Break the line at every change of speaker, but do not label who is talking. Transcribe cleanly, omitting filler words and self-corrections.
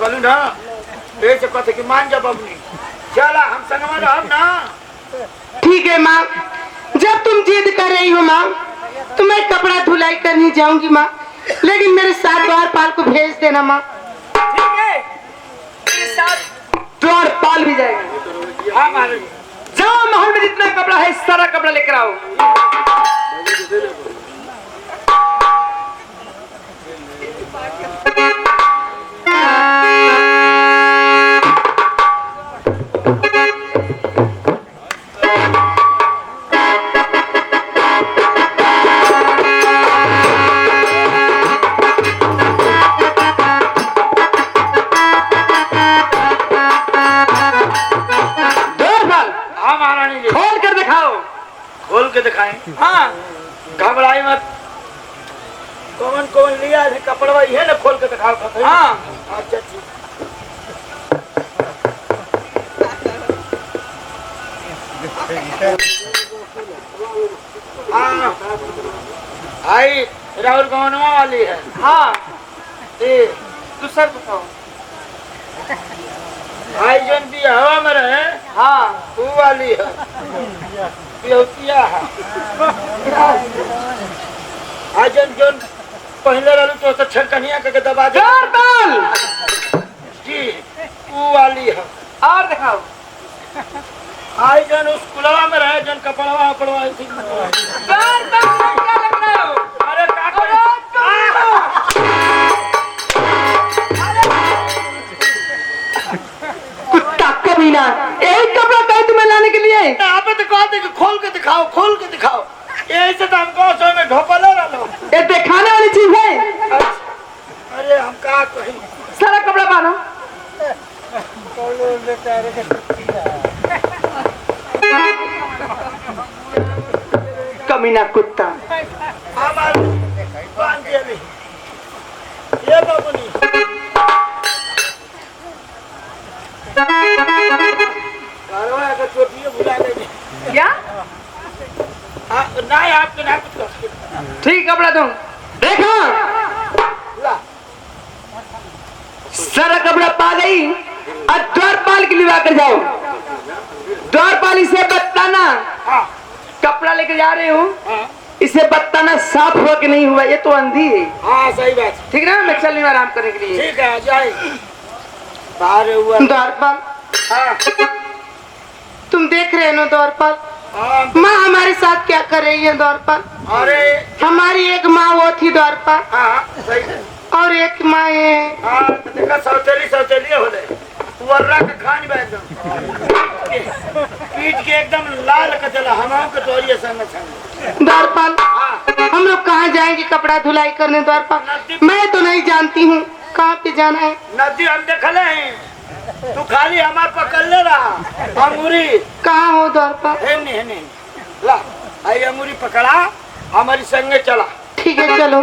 कहलू ना ऐसे कथे कि मान जा बबनी चला हम संग में रहब ना।
ठीक है माँ, जब तुम जिद कर रही हो माँ तो मैं कपड़ा धुलाई करने जाऊंगी माँ, लेकिन मेरे साथ द्वारपाल को भेज देना माँ।
ठीक है, मेरे साथ
द्वारपाल भी जाएगा।
हाँ महाराज
जाओ महल में जितना कपड़ा है सारा कपड़ा लेकर आओ।
खोल के दिखाएं।
हाँ
घबराई मत। कौन कौन लिया है कपड़वा है ना खोल के दिखाओ।
हाँ
अच्छा ठीक। हाँ आई राहुल गौनवा वाली है।
हाँ
ए
दूसरा बताओ।
भाई जन भी हवा में रहे
हाँ
वो वाली है पिया है। आज जन पहले रहलू तो अच्छा कन्या के दबा दे जी वो वाली है।
और दिखाओ।
आई जन उस कुलवा में रहे जन कपड़वा उपड़वा थी।
क्या लग रहा हो?
अरे
कुत्ता कमीना, यही कपड़ा कहीं तुम्हें लाने के लिए?
आप तो कहते कि खोल के दिखाओ खोल के दिखाओ। ऐसे तो हमको सो में ढोपले रहो।
ये दिखाने वाली चीज है।
अरे हम क्या कहीं
सारा कपड़ा बांधो। कमीना कुत्ता।
हमारे बांध दिया नहीं। ये बाबूनी कारवा का चोटिए भुला गई।
क्या?
ना आपके ना कुछ
ठीक कपड़ा दो। देखो
ला
सारा कपड़ा पा गई और द्वारपाल के लिए आकर जाओ। द्वारपाल इसे बताना
हाँ
कपड़ा लेके जा रहे हो,
हाँ
इसे बताना साफ हुआ कि नहीं हुआ। ये तो अंधी है।
हाँ सही बात है।
ठीक ना, मैं चल रही हूँ आराम करने के लिए।
ठीक है जाए बाहर हुआ।
द्वारपाल
हाँ
तुम देख रहे हो ना द्वारपाल,
हाँ
माँ हमारे साथ क्या कर रही है द्वारपाल।
अरे
हमारी एक माँ वो थी द्वारपाल
हाँ सही है।
और एक माँ है।
हाँ तो देखा शौचालय हो गए वर्रा के खान में एकदम पीट के एकदम लाल का चला हमारे के तोरिए संग
द्वारपाल
हाँ
हम लोग कहाँ जाएंगे कपड़ा धुलाई करने द्वारपाल? मैं तो नहीं जानती हूँ कहाँ पे जाना है।
नदी हम देखले हैं तू खाली हमार पकड़ ले रहा अंगूरी
कहाँ हो द्वारपाल?
है नहीं ला आई अंगूरी पकड़ा हमारी संगे चला।
ठीक है चलो।